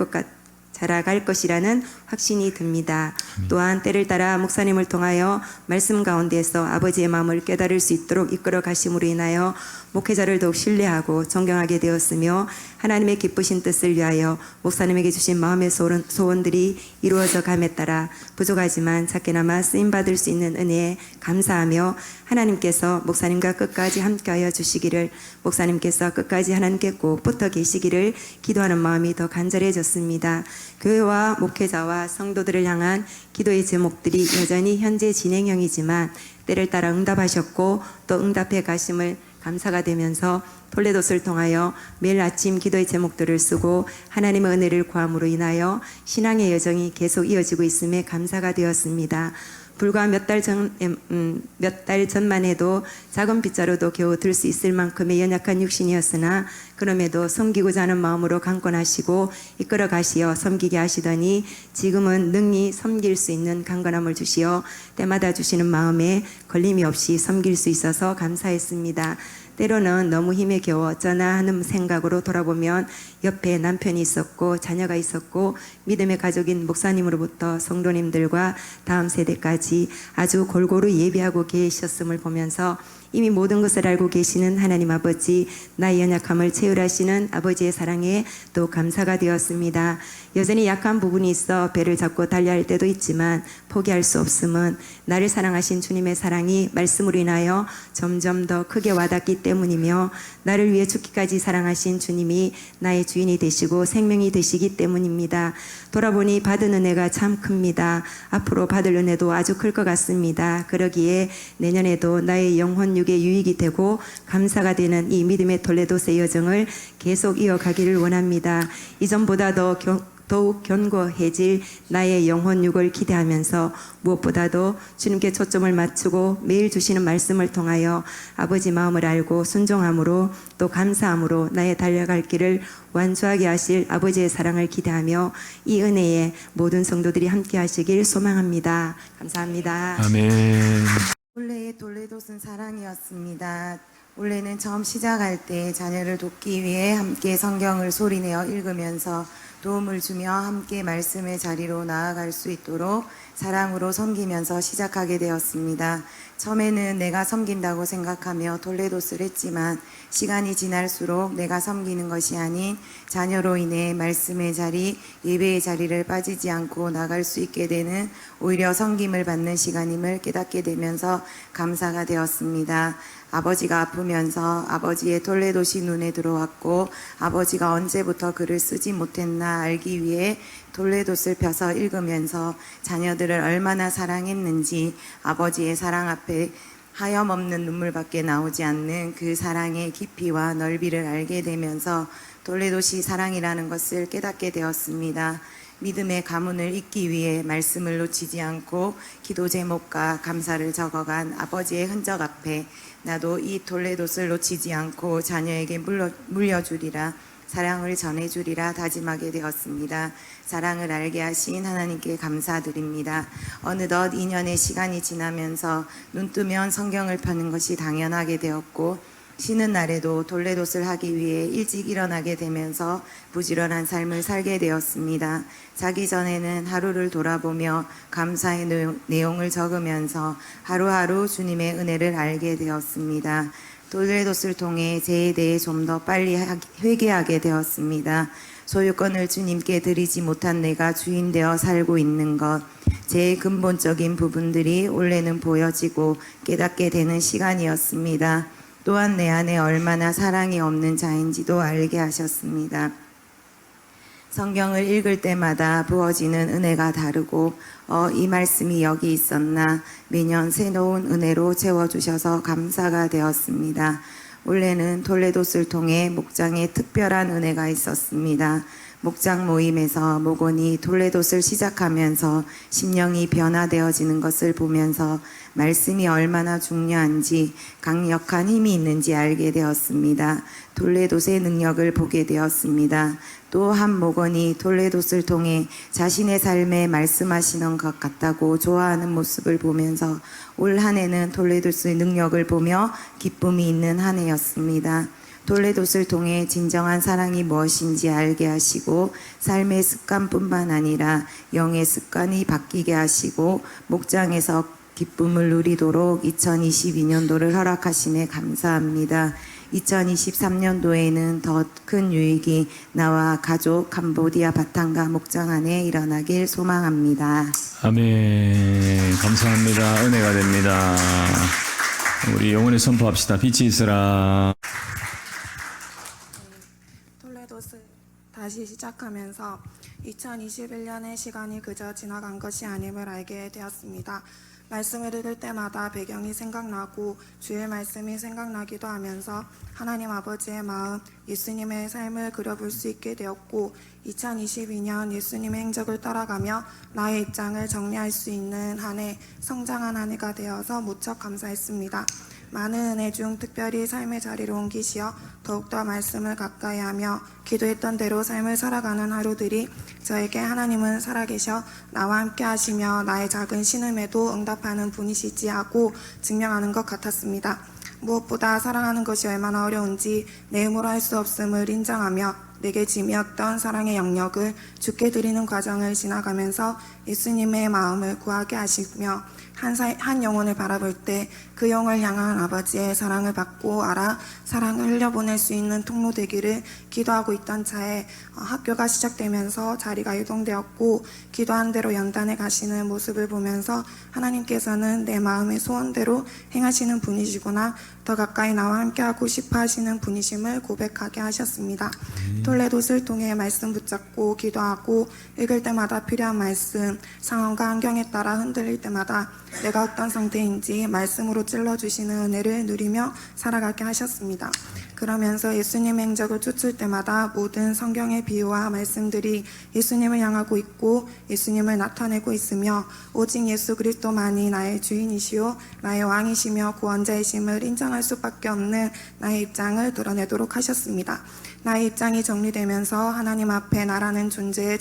것이라는 확신이 듭니다. 또한 때를 따라 목사님을 통하여 말씀 가운데서 아버지의 마음을 깨달을 수 있도록 이끌어 가심으로 인하여 목회자를 더욱 신뢰하고 존경하게 되었으며 하나님의 기쁘신 뜻을 위하여 목사님에게 주신 마음의 소원들이 이루어져 감에 따라 부족하지만 작게나마 쓰임받을 수 있는 은혜에 감사하며 하나님께서 목사님과 끝까지 함께하여 주시기를 목사님께서 끝까지 하나님께 꼭 붙어 계시기를 기도하는 마음이 더 간절해졌습니다. 교회와 목회자와 성도들을 향한 기도의 제목들이 여전히 현재 진행형이지만 때를 따라 응답하셨고 또 응답해 가심을 감사가 되면서 톨레도스를 통하여 매일 아침 기도의 제목들을 쓰고 하나님의 은혜를 구함으로 인하여 신앙의 여정이 계속 이어지고 있음에 감사가 되었습니다. 불과 몇 달 전만 해도 작은 빗자루도 겨우 들 수 있을 만큼의 연약한 육신이었으나 그럼에도 섬기고자 하는 마음으로 강권하시고 이끌어 가시어 섬기게 하시더니 지금은 능히 섬길 수 있는 강건함을 주시어 때마다 주시는 마음에 걸림이 없이 섬길 수 있어서 감사했습니다. 때로는 너무 힘에 겨워 어쩌나 하는 생각으로 돌아보면 옆에 남편이 있었고 자녀가 있었고 믿음의 가족인 목사님으로부터 성도님들과 다음 세대까지 아주 골고루 예비하고 계셨음을 보면서 이미 모든 것을 알고 계시는 하나님 아버지, 나의 연약함을 채울하시는 아버지의 사랑에 또 감사가 되었습니다. 여전히 약한 부분이 있어 배를 잡고 달려야 할 때도 있지만 포기할 수 없음은 나를 사랑하신 주님의 사랑이 말씀으로 인하여 점점 더 크게 와닿기 때문이며 나를 위해 죽기까지 사랑하신 주님이 나의 주인이 되시고 생명이 되시기 때문입니다. 돌아보니 받은 은혜가 참 큽니다. 앞으로 받을 은혜도 아주 클 것 같습니다. 그러기에 내년에도 나의 영혼 육의 유익이 되고 감사가 되는 이 믿음의 톨레도스의 여정을 계속 이어가기를 원합니다. 이전보다 더욱 견고해질 나의 영혼 육을 기대하면서 무엇보다도 주님께 초점을 맞추고 매일 주시는 말씀을 통하여 아버지 마음을 알고 순종함으로 또 감사함으로 나의 달려갈 길을 완수하게 하실 아버지의 사랑을 기대하며 이 은혜에 모든 성도들이 함께 하시길 소망합니다. 감사합니다. 아멘. 본래의 톨레도스는 사랑이었습니다. 원래는 처음 시작할 때 자녀를 돕기 위해 함께 성경을 소리내어 읽으면서 도움을 주며 함께 말씀의 자리로 나아갈 수 있도록 사랑으로 섬기면서 시작하게 되었습니다. 처음에는 내가 섬긴다고 생각하며 톨레도스를 했지만 시간이 지날수록 내가 섬기는 것이 아닌 자녀로 인해 말씀의 자리, 예배의 자리를 빠지지 않고 나갈 수 있게 되는 오히려 섬김을 받는 시간임을 깨닫게 되면서 감사가 되었습니다. 아버지가 아프면서 아버지의 톨레도시 눈에 들어왔고 아버지가 언제부터 글을 쓰지 못했나 알기 위해 톨레도스를 펴서 읽으면서 자녀들을 얼마나 사랑했는지 아버지의 사랑 앞에 하염없는 눈물밖에 나오지 않는 그 사랑의 깊이와 넓이를 알게 되면서 톨레도시 사랑이라는 것을 깨닫게 되었습니다. 믿음의 가문을 잇기 위해 말씀을 놓치지 않고 기도 제목과 감사를 적어간 아버지의 흔적 앞에 나도 이 톨레도스를 놓치지 않고 자녀에게 물려주리라, 사랑을 전해주리라 다짐하게 되었습니다. 사랑을 알게 하신 하나님께 감사드립니다. 어느덧 2년의 시간이 지나면서 눈 뜨면 성경을 펴는 것이 당연하게 되었고 쉬는 날에도 톨레도스를 하기 위해 일찍 일어나게 되면서 부지런한 삶을 살게 되었습니다. 자기 전에는 하루를 돌아보며 감사의 내용을 적으면서 하루하루 주님의 은혜를 알게 되었습니다. 톨레도스를 통해 죄에 대해 좀 더 빨리 회개하게 되었습니다. 소유권을 주님께 드리지 못한 내가 주인 되어 살고 있는 것, 제 근본적인 부분들이 올해는 보여지고 깨닫게 되는 시간이었습니다. 또한 내 안에 얼마나 사랑이 없는 자인지도 알게 하셨습니다. 성경을 읽을 때마다 부어지는 은혜가 다르고 이 말씀이 여기 있었나 매년 새로운 은혜로 채워주셔서 감사가 되었습니다. 올해는 톨레도스를 통해 목장에 특별한 은혜가 있었습니다. 목장 모임에서 목원이 톨레도스를 시작하면서 심령이 변화되어지는 것을 보면서 말씀이 얼마나 중요한지 강력한 힘이 있는지 알게 되었습니다. 톨레도스의 능력을 보게 되었습니다. 또 한 목원이 톨레도스를 통해 자신의 삶에 말씀하시는 것 같다고 좋아하는 모습을 보면서 올 한 해는 톨레도스의 능력을 보며 기쁨이 있는 한 해였습니다. 톨레도스를 통해 진정한 사랑이 무엇인지 알게 하시고 삶의 습관뿐만 아니라 영의 습관이 바뀌게 하시고 목장에서 기쁨을 누리도록 2022년도를 허락하시네 감사합니다. 2023년도에는 더 큰 유익이 나와 가족 캄보디아 바탕가 목장 안에 일어나길 소망합니다. 아멘. 감사합니다. 은혜가 됩니다. 우리 영원히 선포합시다. 빛이 있으라. 톨레도스 다시 시작하면서 2021년의 시간이 그저 지나간 것이 아님을 알게 되었습니다. 말씀을 읽을 때마다 배경이 생각나고 주의 말씀이 생각나기도 하면서 하나님 아버지의 마음, 예수님의 삶을 그려볼 수 있게 되었고 2022년 예수님의 행적을 따라가며 나의 입장을 정리할 수 있는 한 해, 성장한 한 해가 되어서 무척 감사했습니다. 많은 은혜 중 특별히 삶의 자리로 옮기시어 더욱더 말씀을 가까이 하며 기도했던 대로 삶을 살아가는 하루들이 저에게 하나님은 살아계셔 나와 함께 하시며 나의 작은 신음에도 응답하는 분이시지 하고 증명하는 것 같았습니다. 무엇보다 사랑하는 것이 얼마나 어려운지 내 힘으로 할 수 없음을 인정하며 내게 짐이었던 사랑의 영역을 주께 드리는 과정을 지나가면서 예수님의 마음을 구하게 하시며 한 영혼을 바라볼 때 그 영을 향한 아버지의 사랑을 받고 알아 사랑을 흘려보낼 수 있는 통로 되기를 기도하고 있던 차에 학교가 시작되면서 자리가 이동되었고 기도한 대로 연단에 가시는 모습을 보면서 하나님께서는 내 마음의 소원대로 행하시는 분이시구나, 더 가까이 나와 함께하고 싶어 하시는 분이심을 고백하게 하셨습니다. 톨레도스를 통해 말씀 붙잡고 기도하고 읽을 때마다 필요한 말씀, 상황과 환경에 따라 흔들릴 때마다 내가 어떤 상태인지 말씀으로 찔러주시는 은혜를 누리며 살아가게 하셨습니다. 그러면서 예수님의 행적을 쫓을 때마다 모든 성경의 비유와 말씀들이 예수님을 향하고 있고 예수님을 나타내고 있으며 오직 예수 그리스도만이 나의 주인이시오 나의 왕이시며 구원자이심을 인정할 수밖에 없는 나의 입장을 드러내도록 하셨습니다. 나의 입장이 정리되면서 하나님 앞에 나라는 존재의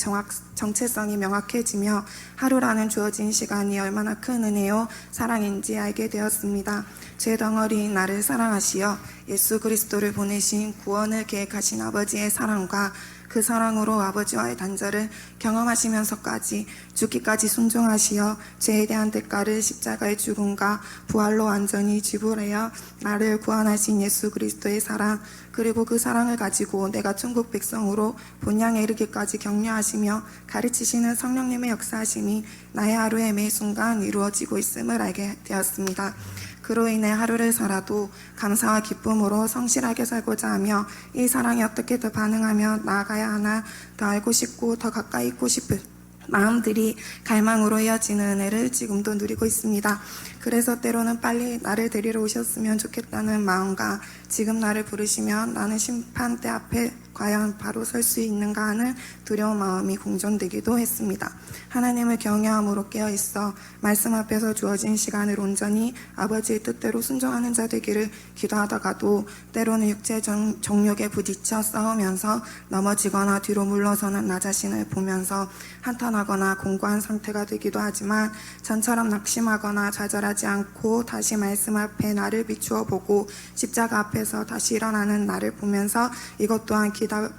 정체성이 명확해지며 하루라는 주어진 시간이 얼마나 큰 은혜요 사랑인지 알게 되었습니다. 제 덩어리인 나를 사랑하시어 예수 그리스도를 보내신 구원을 계획하신 아버지의 사랑과 그 사랑으로 아버지와의 단절을 경험하시면서까지 죽기까지 순종하시어 죄에 대한 대가를 십자가의 죽음과 부활로 완전히 지불하여 나를 구원하신 예수 그리스도의 사랑, 그리고 그 사랑을 가지고 내가 천국 백성으로 본향에 이르기까지 격려하시며 가르치시는 성령님의 역사하심이 나의 하루의 매 순간 이루어지고 있음을 알게 되었습니다. 그로 인해 하루를 살아도 감사와 기쁨으로 성실하게 살고자 하며 이 사랑에 어떻게 더 반응하며 나아가야 하나 더 알고 싶고 더 가까이 있고 싶은 마음들이 갈망으로 이어지는 은혜를 지금도 누리고 있습니다. 그래서 때로는 빨리 나를 데리러 오셨으면 좋겠다는 마음과 지금 나를 부르시면 나는 심판대 앞에 과연 바로 설 수 있는가 하는 두려운 마음이 공존되기도 했습니다. 하나님을 경외함으로 깨어있어 말씀 앞에서 주어진 시간을 온전히 아버지의 뜻대로 순종하는 자 되기를 기도하다가도 때로는 육체 정욕에 부딪혀 싸우면서 넘어지거나 뒤로 물러서는 나 자신을 보면서 한탄하거나 공고한 상태가 되기도 하지만 전처럼 낙심하거나 좌절하지 않고 다시 말씀 앞에 나를 비추어 보고 십자가 앞에서 다시 일어나는 나를 보면서 이것 또한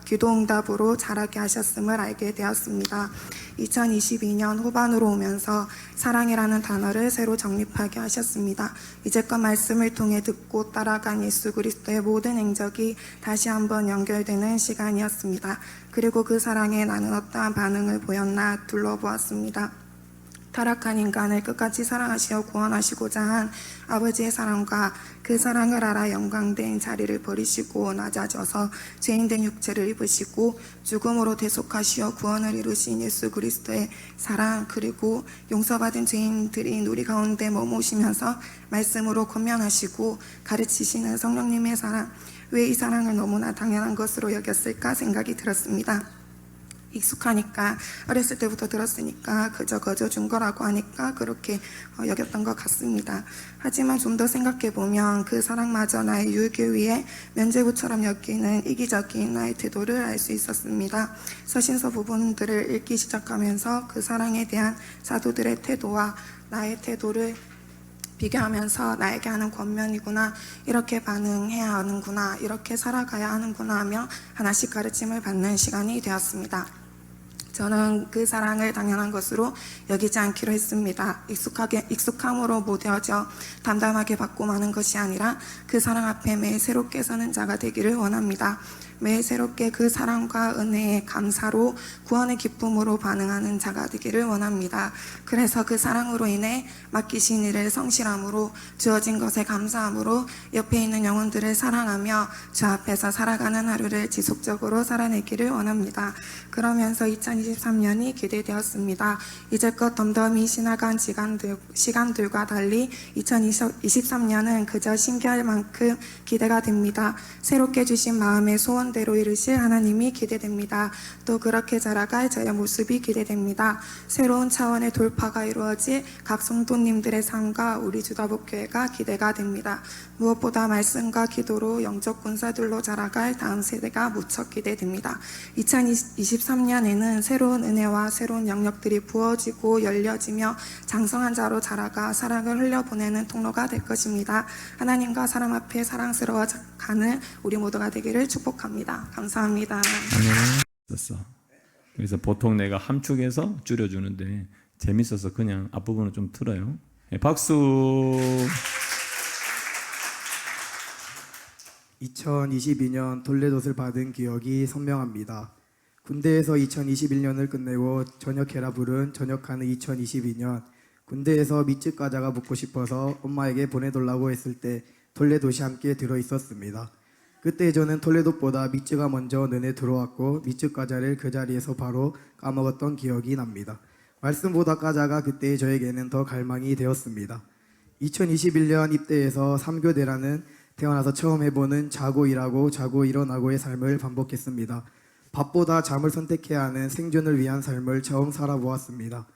기도응답으로 자라게 하셨음을 알게 되었습니다. 2022년 후반으로 오면서 사랑이라는 단어를 새로 정립하게 하셨습니다. 이제껏 말씀을 통해 듣고 따라간 예수 그리스도의 모든 행적이 다시 한번 연결되는 시간이었습니다. 그리고 그 사랑에 나는 어떠한 반응을 보였나 둘러보았습니다. 타락한 인간을 끝까지 사랑하시어 구원하시고자 한 아버지의 사랑과 그 사랑을 알아 영광된 자리를 버리시고 낮아져서 죄인된 육체를 입으시고 죽음으로 대속하시어 구원을 이루신 예수 그리스도의 사랑, 그리고 용서받은 죄인들이 우리 가운데 머무시면서 말씀으로 권면하시고 가르치시는 성령님의 사랑, 왜 이 사랑을 너무나 당연한 것으로 여겼을까 생각이 들었습니다. 익숙하니까, 어렸을 때부터 들었으니까 그저 준 거라고 하니까 그렇게 여겼던 것 같습니다. 하지만 좀 더 생각해보면 그 사랑마저 나의 유익을 위해 면죄부처럼 여기는 이기적인 나의 태도를 알 수 있었습니다. 서신서 부분들을 읽기 시작하면서 그 사랑에 대한 사도들의 태도와 나의 태도를 비교하면서 나에게 하는 권면이구나, 이렇게 반응해야 하는구나, 이렇게 살아가야 하는구나 하며 하나씩 가르침을 받는 시간이 되었습니다. 저는 그 사랑을 당연한 것으로 여기지 않기로 했습니다. 익숙함으로 못되어져 담담하게 받고 마는 것이 아니라 그 사랑 앞에 매일 새롭게 서는 자가 되기를 원합니다. 매일 새롭게 그 사랑과 은혜의 감사로 구원의 기쁨으로 반응하는 자가 되기를 원합니다. 그래서 그 사랑으로 인해 맡기신 일을 성실함으로, 주어진 것에 감사함으로 옆에 있는 영혼들을 사랑하며 주 앞에서 살아가는 하루를 지속적으로 살아내기를 원합니다. 그러면서 2023년이 기대되었습니다. 이제껏 덤덤히 지나간 시간들과 달리 2023년은 그저 신기할 만큼 기대가 됩니다. 새롭게 주신 마음의 소원대로 이루실 하나님이 기대됩니다. 또 그렇게 자라갈 저의 모습이 기대됩니다. 새로운 차원의 돌파가 이루어질 각 성도님들의 삶과 우리 주다복교회가 기대가 됩니다. 무엇보다 말씀과 기도로 영적 군사들로 자라갈 다음 세대가 무척 기대됩니다. 2023년에는 새로운 은혜와 새로운 영역들이 부어지고 열려지며 장성한 자로 자라가 사랑을 흘려보내는 통로가 될 것입니다. 하나님과 사람 앞에 사랑스러워가는 우리 모두가 되기를 축복합니다. 감사합니다. 됐어. 그래서 보통 내가 함축해서 줄여주는데 재밌어서 그냥 앞부분을 좀 틀어요. 네, 박수. 2022년 톨레도를 받은 기억이 선명합니다. 군대에서 2021년을 끝내고 전역해라 부른 전역하는 2022년, 군대에서 밑집 과자가 묻고 싶어서 엄마에게 보내달라고 했을 때 톨레도시 함께 들어있었습니다. 그때 저는 톨레도보다 밑즈가 먼저 눈에 들어왔고 밑즈 과자를 그 자리에서 바로 까먹었던 기억이 납니다. 말씀보다 과자가 그때 저에게는 더 갈망이 되었습니다. 2021년 입대해서 3교대라는 태어나서 처음 해보는 자고 일하고 자고 일어나고의 삶을 반복했습니다. 밥보다 잠을 선택해야 하는 생존을 위한 삶을 처음 살아보았습니다.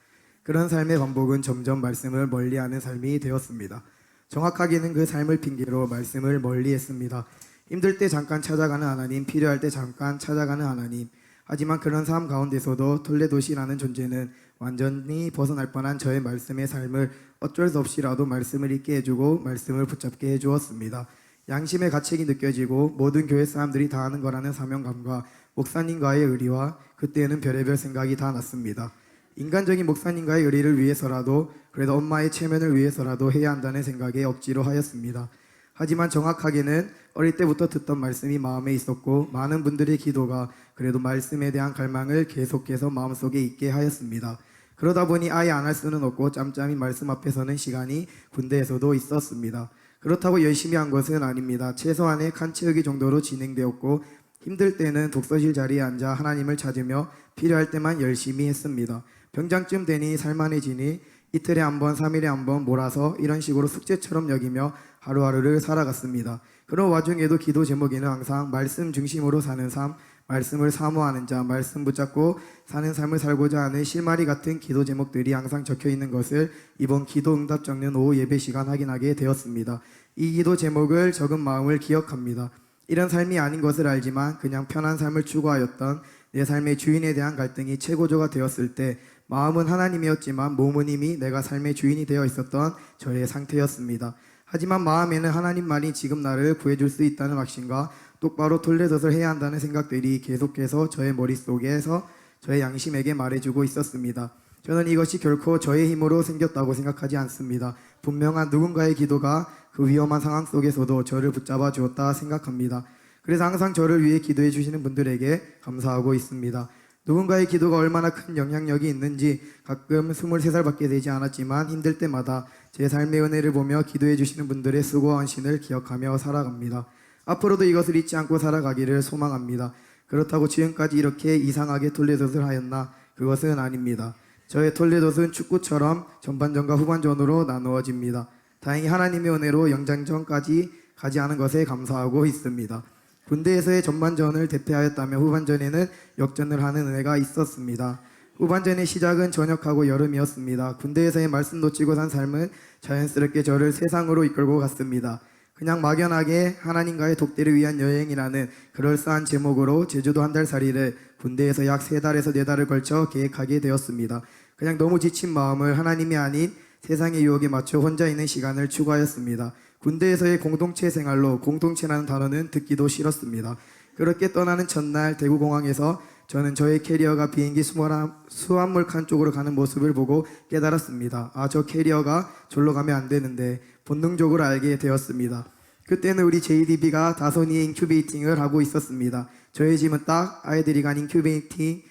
그런 삶의 반복은 점점 말씀을 멀리하는 삶이 되었습니다. 정확하게는 그 삶을 핑계로 말씀을 멀리했습니다. 힘들 때 잠깐 찾아가는 하나님, 필요할 때 잠깐 찾아가는 하나님. 하지만 그런 삶 가운데서도 톨레도시라는 존재는 완전히 벗어날 뻔한 저의 말씀의 삶을 어쩔 수 없이라도 말씀을 읽게 해주고 말씀을 붙잡게 해주었습니다. 양심의 가책이 느껴지고 모든 교회 사람들이 다 하는 거라는 사명감과 목사님과의 의리와 그때는 별의별 생각이 다 났습니다. 인간적인 목사님과의 의리를 위해서라도 그래도 엄마의 체면을 위해서라도 해야 한다는 생각에 억지로 하였습니다. 하지만 정확하게는 어릴 때부터 듣던 말씀이 마음에 있었고 많은 분들의 기도가 그래도 말씀에 대한 갈망을 계속해서 마음속에 있게 하였습니다. 그러다 보니 아예 안 할 수는 없고 짬짬이 말씀 앞에 서는 시간이 군대에서도 있었습니다. 그렇다고 열심히 한 것은 아닙니다. 최소한의 칸 채우기 정도로 진행되었고 힘들 때는 독서실 자리에 앉아 하나님을 찾으며 필요할 때만 열심히 했습니다. 병장쯤 되니 살만해지니 이틀에 한 번, 3일에 한 번 몰아서 이런 식으로 숙제처럼 여기며 하루하루를 살아갔습니다. 그런 와중에도 기도 제목에는 항상 말씀 중심으로 사는 삶, 말씀을 사모하는 자, 말씀 붙잡고 사는 삶을 살고자 하는 실마리 같은 기도 제목들이 항상 적혀 있는 것을 이번 기도 응답 적는 오후 예배 시간 확인하게 되었습니다. 이 기도 제목을 적은 마음을 기억합니다. 이런 삶이 아닌 것을 알지만 그냥 편한 삶을 추구하였던 내 삶의 주인에 대한 갈등이 최고조가 되었을 때 마음은 하나님이었지만 몸은 이미 내가 삶의 주인이 되어 있었던 저의 상태였습니다. 하지만 마음에는 하나님만이 지금 나를 구해줄 수 있다는 확신과 똑바로 톨레도를 해야 한다는 생각들이 계속해서 저의 머릿속에서 저의 양심에게 말해주고 있었습니다. 저는 이것이 결코 저의 힘으로 생겼다고 생각하지 않습니다. 분명한 누군가의 기도가 그 위험한 상황 속에서도 저를 붙잡아 주었다 생각합니다. 그래서 항상 저를 위해 기도해 주시는 분들에게 감사하고 있습니다. 누군가의 기도가 얼마나 큰 영향력이 있는지 가끔 23살밖에 되지 않았지만 힘들 때마다 제 삶의 은혜를 보며 기도해 주시는 분들의 수고와 헌신을 기억하며 살아갑니다. 앞으로도 이것을 잊지 않고 살아가기를 소망합니다. 그렇다고 지금까지 이렇게 이상하게 톨레도를 하였나? 그것은 아닙니다. 저의 톨레도는 축구처럼 전반전과 후반전으로 나누어집니다. 다행히 하나님의 은혜로 연장전까지 가지 않은 것에 감사하고 있습니다. 군대에서의 전반전을 대패하였다며 후반전에는 역전을 하는 은혜가 있었습니다. 후반전의 시작은 저녁하고 여름이었습니다. 군대에서의 말씀 놓치고 산 삶은 자연스럽게 저를 세상으로 이끌고 갔습니다. 그냥 막연하게 하나님과의 독대를 위한 여행이라는 그럴싸한 제목으로 제주도 한 달살이를 군대에서 약 3달에서 4달을 걸쳐 계획하게 되었습니다. 그냥 너무 지친 마음을 하나님이 아닌 세상의 유혹에 맞춰 혼자 있는 시간을 추구하였습니다. 군대에서의 공동체 생활로 공동체라는 단어는 듣기도 싫었습니다. 그렇게 떠나는 첫날 대구공항에서 저는 저의 캐리어가 비행기 수화물 칸 쪽으로 가는 모습을 보고 깨달았습니다. 아, 저 캐리어가 절로 가면 안 되는데 본능적으로 알게 되었습니다. 그때는 우리 JDB가 다소니에 인큐베이팅을 하고 있었습니다. 저의 짐은 딱 아이들이 간 인큐베이팅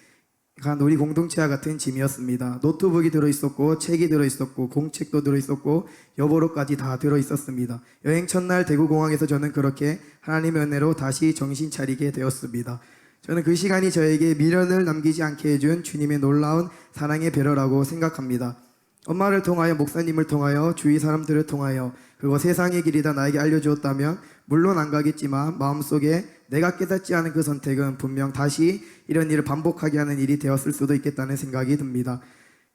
간 우리 공동체와 같은 짐이었습니다. 노트북이 들어있었고 책이 들어있었고 공책도 들어있었고 여보로까지 다 들어있었습니다. 여행 첫날 대구공항에서 저는 그렇게 하나님의 은혜로 다시 정신 차리게 되었습니다. 저는 그 시간이 저에게 미련을 남기지 않게 해준 주님의 놀라운 사랑의 배려라고 생각합니다. 엄마를 통하여 목사님을 통하여 주위 사람들을 통하여 그거 세상의 길이다 나에게 알려주었다면 물론 안 가겠지만 마음속에 내가 깨닫지 않은 그 선택은 분명 다시 이런 일을 반복하게 하는 일이 되었을 수도 있겠다는 생각이 듭니다.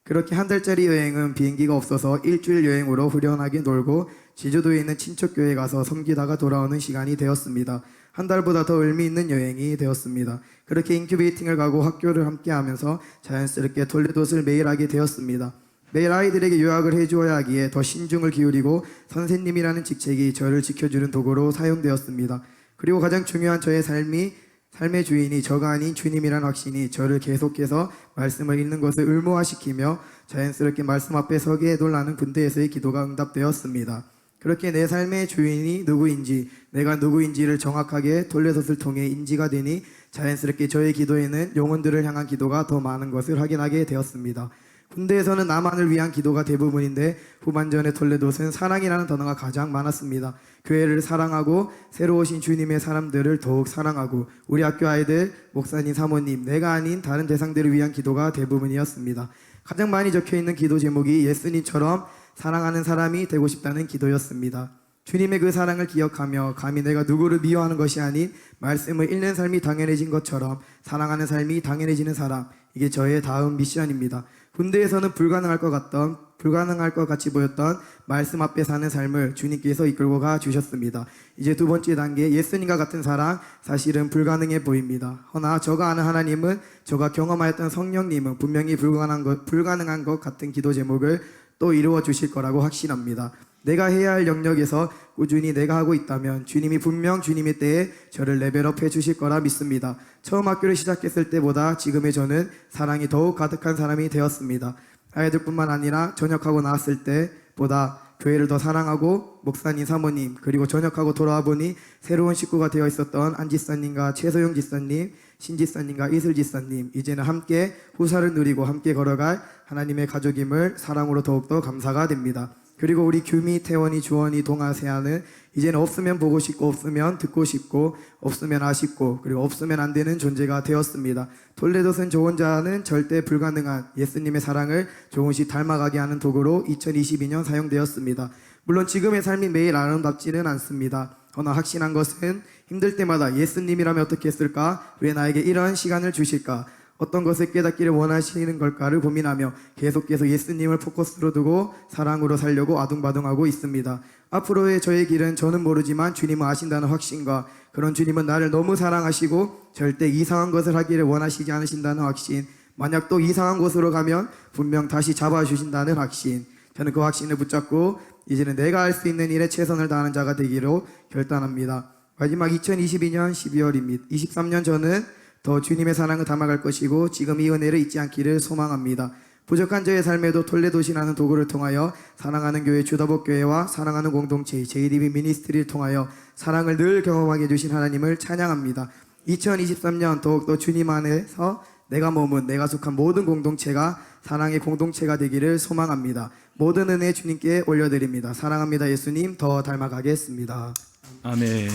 그렇게 한 달짜리 여행은 비행기가 없어서 일주일 여행으로 후련하게 놀고 제주도에 있는 친척교회에 가서 섬기다가 돌아오는 시간이 되었습니다. 한 달보다 더 의미 있는 여행이 되었습니다. 그렇게 인큐베이팅을 가고 학교를 함께 하면서 자연스럽게 톨레도를 매일 하게 되었습니다. 매일 아이들에게 요약을 해주어야 하기에 더 신중을 기울이고 선생님이라는 직책이 저를 지켜주는 도구로 사용되었습니다. 그리고 가장 중요한 저의 삶의 주인이 저가 아닌 주님이라는 확신이 저를 계속해서 말씀을 읽는 것을 의무화시키며 자연스럽게 말씀 앞에 서게 해달라는 군대에서의 기도가 응답되었습니다. 그렇게 내 삶의 주인이 누구인지 내가 누구인지를 정확하게 톨레도를 통해 인지가 되니 자연스럽게 저의 기도에는 영혼들을 향한 기도가 더 많은 것을 확인하게 되었습니다. 군대에서는 나만을 위한 기도가 대부분인데 후반전의 톨레도는 사랑이라는 단어가 가장 많았습니다. 교회를 사랑하고 새로 오신 주님의 사람들을 더욱 사랑하고 우리 학교 아이들, 목사님, 사모님, 내가 아닌 다른 대상들을 위한 기도가 대부분이었습니다. 가장 많이 적혀있는 기도 제목이 예수님처럼 사랑하는 사람이 되고 싶다는 기도였습니다. 주님의 그 사랑을 기억하며 감히 내가 누구를 미워하는 것이 아닌 말씀을 읽는 삶이 당연해진 것처럼 사랑하는 삶이 당연해지는 사람, 이게 저의 다음 미션입니다. 군대에서는 불가능할 것 같던 불가능할 것 같이 보였던 말씀 앞에 사는 삶을 주님께서 이끌고 가 주셨습니다. 이제 두 번째 단계, 예수님과 같은 사랑, 사실은 불가능해 보입니다. 허나 저가 아는 하나님은, 저가 경험하였던 성령님은 분명히 불가능한 것 같은 기도 제목을 또 이루어 주실 거라고 확신합니다. 내가 해야 할 영역에서 꾸준히 내가 하고 있다면 주님이 분명 주님의 때에 저를 레벨업 해주실 거라 믿습니다. 처음 학교를 시작했을 때보다 지금의 저는 사랑이 더욱 가득한 사람이 되었습니다. 아이들뿐만 아니라 전역하고 나왔을 때보다 교회를 더 사랑하고 목사님, 사모님, 그리고 전역하고 돌아와 보니 새로운 식구가 되어 있었던 안지사님과 최소영 지사님, 신지사님과 이슬지사님, 이제는 함께 후사를 누리고 함께 걸어갈 하나님의 가족임을 사랑으로 더욱더 감사가 됩니다. 그리고 우리 규미, 태원이, 주원이, 동아, 세아는 이제는 없으면 보고 싶고 없으면 듣고 싶고 없으면 아쉽고 그리고 없으면 안 되는 존재가 되었습니다. 톨레도선 저 혼자는 절대 불가능한 예수님의 사랑을 조금씩 닮아가게 하는 도구로 2022년 사용되었습니다. 물론 지금의 삶이 매일 아름답지는 않습니다. 허나 확신한 것은 힘들 때마다 예수님이라면 어떻게 했을까? 왜 나에게 이런 시간을 주실까? 어떤 것을 깨닫기를 원하시는 걸까를 고민하며 계속해서 예수님을 포커스로 두고 사랑으로 살려고 아둥바둥하고 있습니다. 앞으로의 저의 길은 저는 모르지만 주님은 아신다는 확신과 그런 주님은 나를 너무 사랑하시고 절대 이상한 것을 하기를 원하시지 않으신다는 확신, 만약 또 이상한 곳으로 가면 분명 다시 잡아주신다는 확신, 저는 그 확신을 붙잡고 이제는 내가 할 수 있는 일에 최선을 다하는 자가 되기로 결단합니다. 마지막 2022년 12월입니다. 23년 저는 더 주님의 사랑을 담아갈 것이고 지금 이 은혜를 잊지 않기를 소망합니다. 부족한 저의 삶에도 톨레도시라는 도구를 통하여 사랑하는 교회 주더복교회와 사랑하는 공동체 JDB 미니스트리를 통하여 사랑을 늘 경험하게 해주신 하나님을 찬양합니다. 2023년 더욱더 주님 안에서 내가 머문, 내가 속한 모든 공동체가 사랑의 공동체가 되기를 소망합니다. 모든 은혜 주님께 올려드립니다. 사랑합니다. 예수님, 더 닮아가겠습니다. 아멘.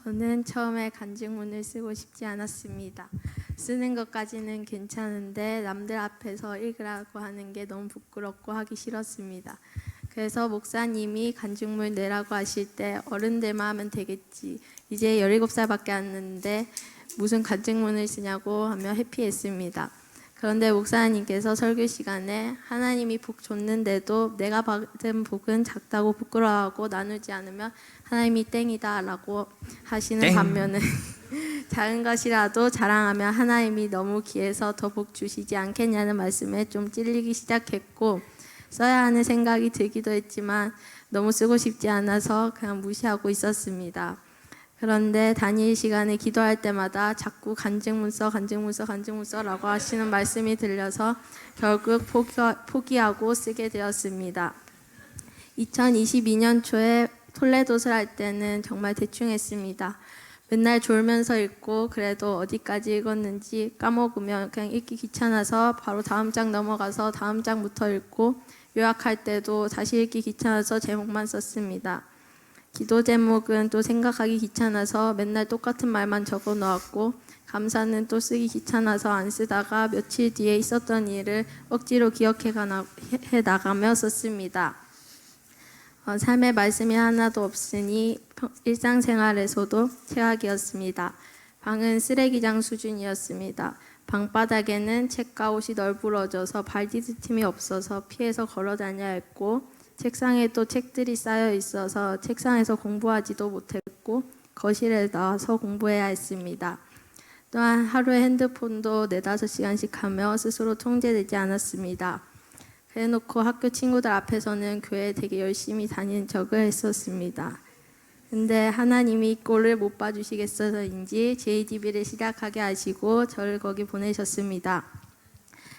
저는 처음에 간증문을 쓰고 싶지 않았습니다. 쓰는 것까지는 괜찮은데 남들 앞에서 읽으라고 하는 게 너무 부끄럽고 하기 싫었습니다. 그래서 목사님이 간증문 내라고 하실 때 어른들만 하면 되겠지, 이제 17살밖에 안 됐는데 무슨 간증문을 쓰냐고 하며 회피했습니다. 그런데 목사님께서 설교 시간에 하나님이 복 줬는데도 내가 받은 복은 작다고 부끄러워하고 나누지 않으면 하나님이 땡이다 라고 하시는 반면에 작은 것이라도 자랑하면 하나님이 너무 귀해서 더 복 주시지 않겠냐는 말씀에 좀 찔리기 시작했고, 써야 하는 생각이 들기도 했지만 너무 쓰고 싶지 않아서 그냥 무시하고 있었습니다. 그런데 단일 시간에 기도할 때마다 자꾸 간증문 써라고 하시는 말씀이 들려서 결국 포기하고 쓰게 되었습니다. 2022년 초에 톨레도를 할 때는 정말 대충 했습니다. 맨날 졸면서 읽고 그래도 어디까지 읽었는지 까먹으면 그냥 읽기 귀찮아서 바로 다음 장 넘어가서 다음 장부터 읽고, 요약할 때도 다시 읽기 귀찮아서 제목만 썼습니다. 기도 제목은 또 생각하기 귀찮아서 맨날 똑같은 말만 적어 놓았고, 감사는 또 쓰기 귀찮아서 안 쓰다가 며칠 뒤에 있었던 일을 억지로 기억해 나가며 썼습니다. 삶의 말씀이 하나도 없으니 일상생활에서도 최악이었습니다. 방은 쓰레기장 수준이었습니다. 방바닥에는 책과 옷이 널브러져서 발 디딜 틈이 없어서 피해서 걸어 다녀야 했고, 책상에 또 책들이 쌓여 있어서 책상에서 공부하지도 못했고 거실에 나와서 공부해야 했습니다. 또한 하루에 핸드폰도 4-5시간씩 하며 스스로 통제되지 않았습니다. 그래놓고 학교 친구들 앞에서는 교회 되게 열심히 다니는 척을 했었습니다. 근데 하나님이 꼴을 못 봐주시겠어서인지 JDB를 시작하게 하시고 저를 거기 보내셨습니다.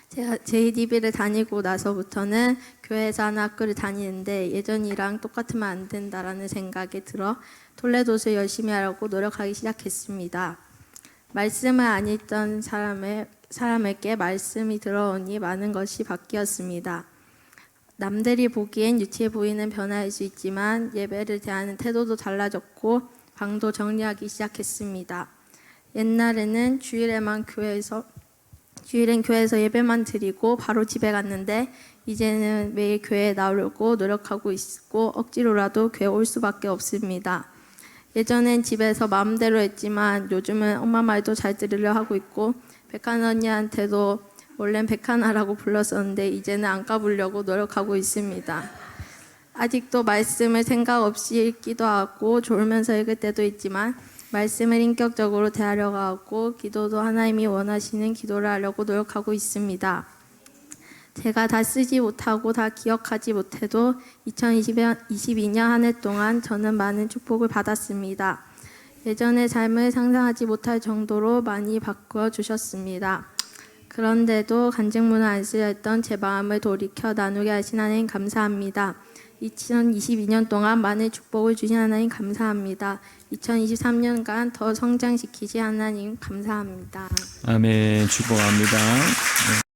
제가 JDB를 다니고 나서부터는 교회에서 하는 학교를 다니는데 예전이랑 똑같으면 안 된다라는 생각이 들어 톨레도를 열심히 하려고 노력하기 시작했습니다. 말씀을 안 읽던 사람에게 말씀이 들어오니 많은 것이 바뀌었습니다. 남들이 보기엔 유치해 보이는 변화일 수 있지만 예배를 대하는 태도도 달라졌고 방도 정리하기 시작했습니다. 옛날에는 주일엔 교회에서 예배만 드리고 바로 집에 갔는데 이제는 매일 교회에 나오려고 노력하고 있고 억지로라도 교회 올 수밖에 없습니다. 예전엔 집에서 마음대로 했지만 요즘은 엄마 말도 잘 들으려 하고 있고 백한 언니한테도 원래는 백하나라고 불렀었는데 이제는 안 까부려고 노력하고 있습니다. 아직도 말씀을 생각 없이 읽기도 하고 졸면서 읽을 때도 있지만 말씀을 인격적으로 대하려고 하고 기도도 하나님이 원하시는 기도를 하려고 노력하고 있습니다. 제가 다 쓰지 못하고 다 기억하지 못해도 2022년 한 해 동안 저는 많은 축복을 받았습니다. 예전의 삶을 상상하지 못할 정도로 많이 바꾸어 주셨습니다. 그런데도 간증문을 안 쓰려 했던 제 마음을 돌이켜 나누게 하신 하나님 감사합니다. 2022년 동안 많은 축복을 주신 하나님 감사합니다. 2023년간 더 성장시키신 하나님 감사합니다. 아멘. 축복합니다.